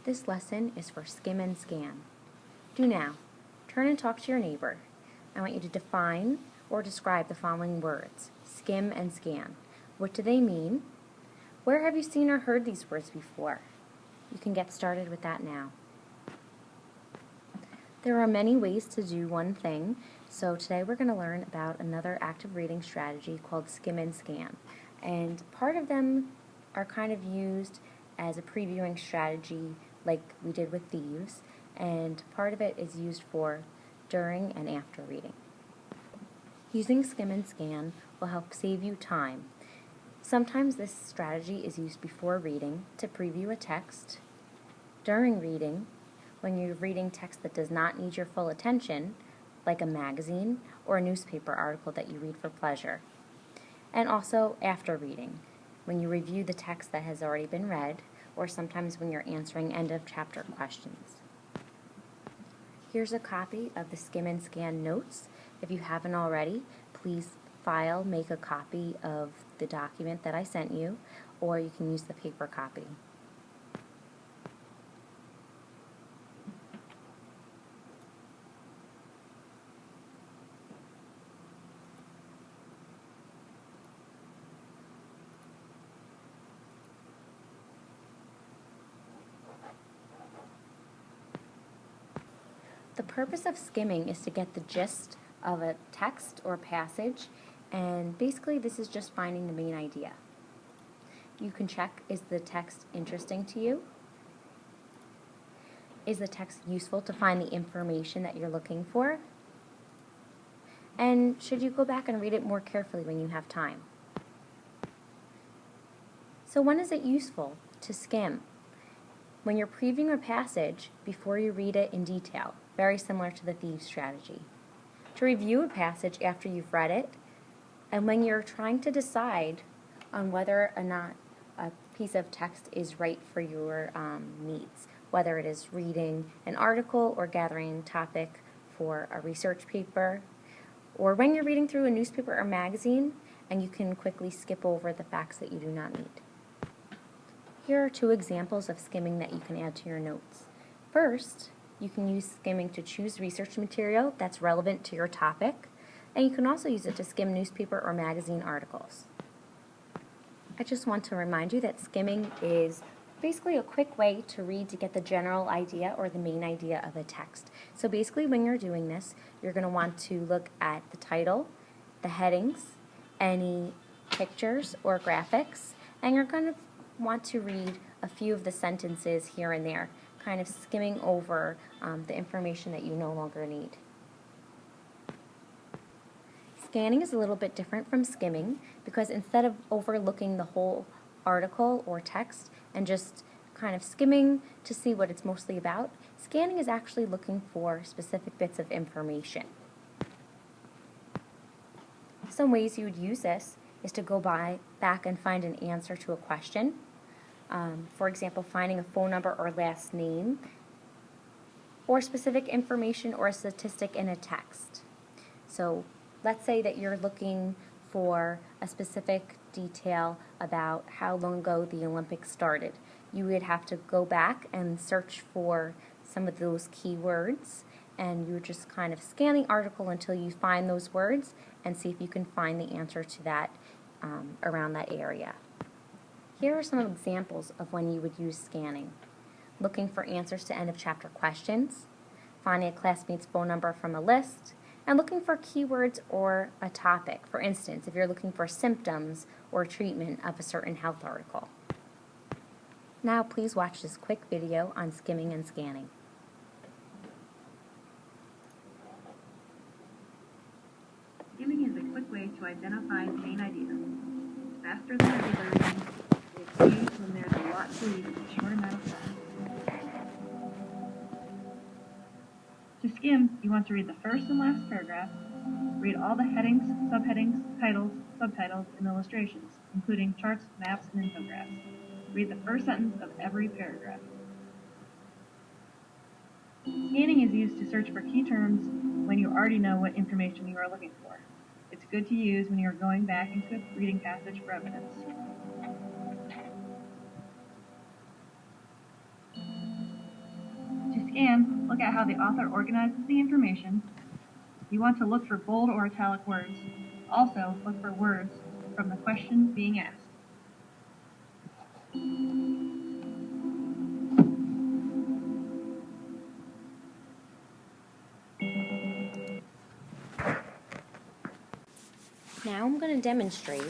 This lesson is for skim and scan. Do now. Turn and talk to your neighbor. I want you to define or describe the following words: skim and scan. What do they mean? Where have you seen or heard these words before? You can get started with that now. There are many ways to do one thing, so today we're going to learn about another active reading strategy called skim and scan. And part of them are kind of used as a previewing strategy like we did with thieves, and part of it is used for during and after reading. Using skim and scan will help save you time. Sometimes this strategy is used before reading to preview a text, during reading, when you're reading text that does not need your full attention, like a magazine or a newspaper article that you read for pleasure, and also after reading, when you review the text that has already been read, or sometimes when you're answering end-of-chapter questions. Here's a copy of the skim and scan notes. If you haven't already, please make a copy of the document that I sent you, or you can use the paper copy. The purpose of skimming is to get the gist of a text or passage, and basically this is just finding the main idea. You can check, is the text interesting to you? Is the text useful to find the information that you're looking for? And should you go back and read it more carefully when you have time? So when is it useful to skim? When you're previewing a passage before you read it in detail, very similar to the thieves strategy. To review a passage after you've read it, and when you're trying to decide on whether or not a piece of text is right for your needs, whether it is reading an article or gathering a topic for a research paper, or when you're reading through a newspaper or magazine and you can quickly skip over the facts that you do not need. Here are two examples of skimming that you can add to your notes. First, you can use skimming to choose research material that's relevant to your topic, and you can also use it to skim newspaper or magazine articles. I just want to remind you that skimming is basically a quick way to read to get the general idea or the main idea of a text. So basically when you're doing this, you're going to want to look at the title, the headings, any pictures or graphics, and you're going to want to read a few of the sentences here and there, kind of skimming over the information that you no longer need. Scanning is a little bit different from skimming because instead of overlooking the whole article or text and just kind of skimming to see what it's mostly about, scanning is actually looking for specific bits of information. Some ways you would use this is to go back and find an answer to a question. For example, finding a phone number or last name, or specific information or a statistic in a text. So let's say that you're looking for a specific detail about how long ago the Olympics started. You would have to go back and search for some of those keywords, and you would just kind of scan the article until you find those words and see if you can find the answer to that around that area. Here are some examples of when you would use scanning. Looking for answers to end-of-chapter questions, finding a classmate's phone number from a list, and looking for keywords or a topic. For instance, if you're looking for symptoms or treatment of a certain health article. Now please watch this quick video on skimming and scanning. Skimming is a quick way to identify the main idea. It's faster than regular reading. It's used when there's a lot to read in a short amount of time. To skim, you want to read the first and last paragraph, read all the headings, subheadings, titles, subtitles, and illustrations, including charts, maps, and infographics. Read the first sentence of every paragraph. Scanning is used to search for key terms when you already know what information you are looking for. It's good to use when you are going back into a reading passage for evidence. scan, look at how the author organizes the information. You want to look for bold or italic words. Also, look for words from the question being asked. Now I'm going to demonstrate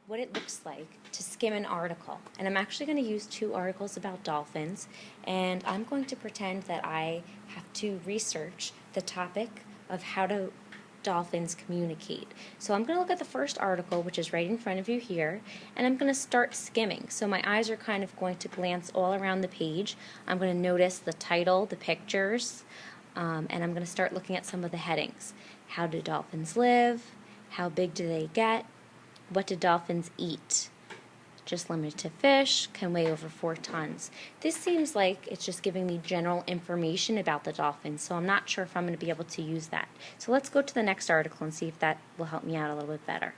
what it looks like to skim an article. And I'm actually going to use 2 articles about dolphins, and I'm going to pretend that I have to research the topic of how do dolphins communicate. So I'm going to look at the first article, which is right in front of you here, and I'm going to start skimming. So my eyes are kind of going to glance all around the page. I'm going to notice the title, the pictures, and I'm going to start looking at some of the headings. How do dolphins live? How big do they get? What do dolphins eat? Just limited to fish, can weigh over 4 tons. This seems like it's just giving me general information about the dolphins, so I'm not sure if I'm going to be able to use that. So let's go to the next article and see if that will help me out a little bit better.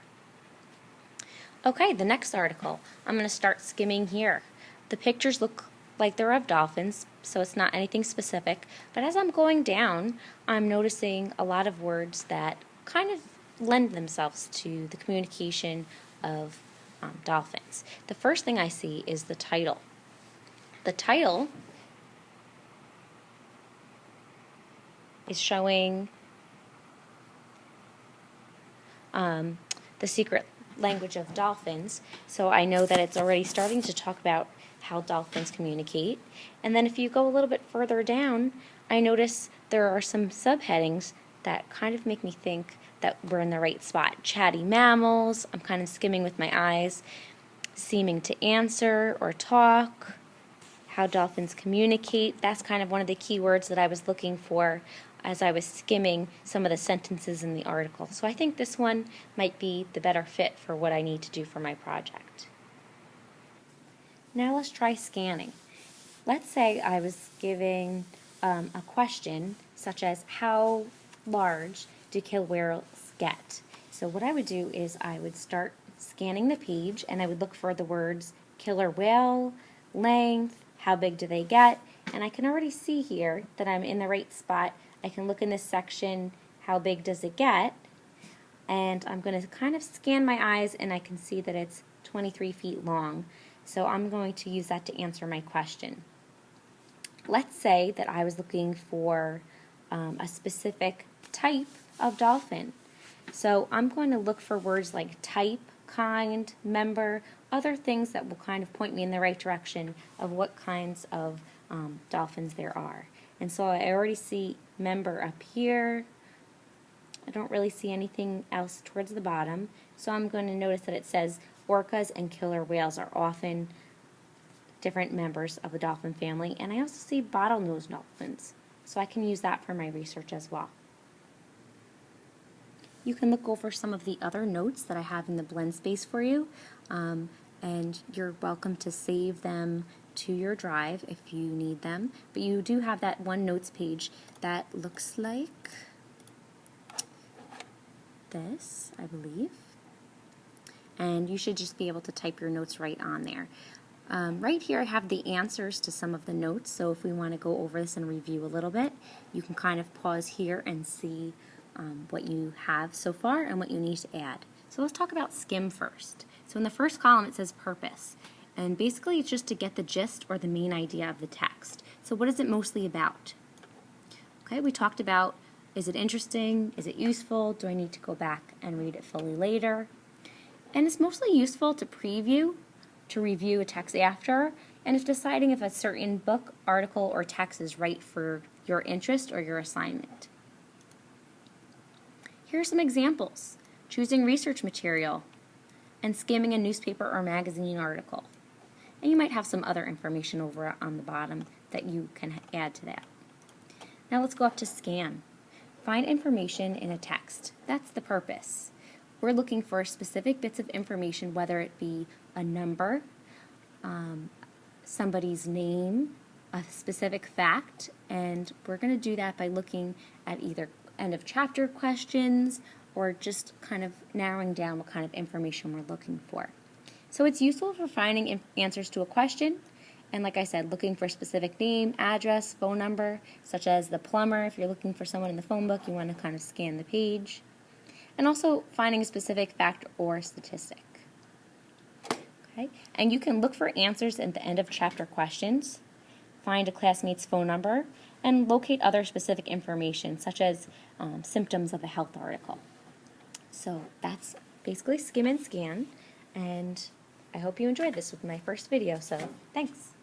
Okay, the next article. I'm going to start skimming here. The pictures look like they're of dolphins, so it's not anything specific, but as I'm going down, I'm noticing a lot of words that kind of lend themselves to the communication of dolphins. The first thing I see is the title. The title is showing the secret language of dolphins, so I know that it's already starting to talk about how dolphins communicate. And then if you go a little bit further down, I notice there are some subheadings that kind of make me think that we're in the right spot. Chatty mammals, I'm kind of skimming with my eyes, seeming to answer or talk, how dolphins communicate. That's kind of one of the key words that I was looking for as I was skimming some of the sentences in the article. So I think this one might be the better fit for what I need to do for my project. Now let's try scanning. Let's say I was giving a question such as how large do killer whales get? So what I would do is I would start scanning the page and I would look for the words killer whale, length, how big do they get, and I can already see here that I'm in the right spot. I can look in this section, how big does it get, and I'm going to kind of scan my eyes and I can see that it's 23 feet long. So I'm going to use that to answer my question. Let's say that I was looking for a specific type of dolphin. So I'm going to look for words like type, kind, member, other things that will kind of point me in the right direction of what kinds of dolphins there are. And so I already see member up here. I don't really see anything else towards the bottom. So I'm going to notice that it says orcas and killer whales are often different members of the dolphin family. And I also see bottlenose dolphins. So I can use that for my research as well. You can look over some of the other notes that I have in the blend space for you, and you're welcome to save them to your drive if you need them. But you do have that one notes page that looks like this, I believe. And you should just be able to type your notes right on there. Right here I have the answers to some of the notes, so if we want to go over this and review a little bit, you can kind of pause here and see what you have so far and what you need to add. So let's talk about skim first. So in the first column it says purpose, and basically it's just to get the gist or the main idea of the text. So what is it mostly about? Okay, we talked about, is it interesting, is it useful, do I need to go back and read it fully later? And it's mostly useful to preview, to review a text after, and if deciding if a certain book, article, or text is right for your interest or your assignment. Here are some examples: choosing research material and skimming a newspaper or magazine article. And you might have some other information over on the bottom that you can add to that. Now let's go up to scan. Find information in a text. That's the purpose. We're looking for specific bits of information, whether it be a number, somebody's name, a specific fact, and we're going to do that by looking at either end of chapter questions or just kind of narrowing down what kind of information we're looking for. So it's useful for finding answers to a question, And like I said, looking for a specific name, address, phone number, such as the plumber. If you're looking for someone in the phone book, you want to kind of scan the page. And also finding a specific fact or statistic. Okay? And you can look for answers at the end of chapter questions, find a classmate's phone number, and locate other specific information, such as symptoms of a health article. So that's basically skim and scan, and I hope you enjoyed this with my first video, so thanks.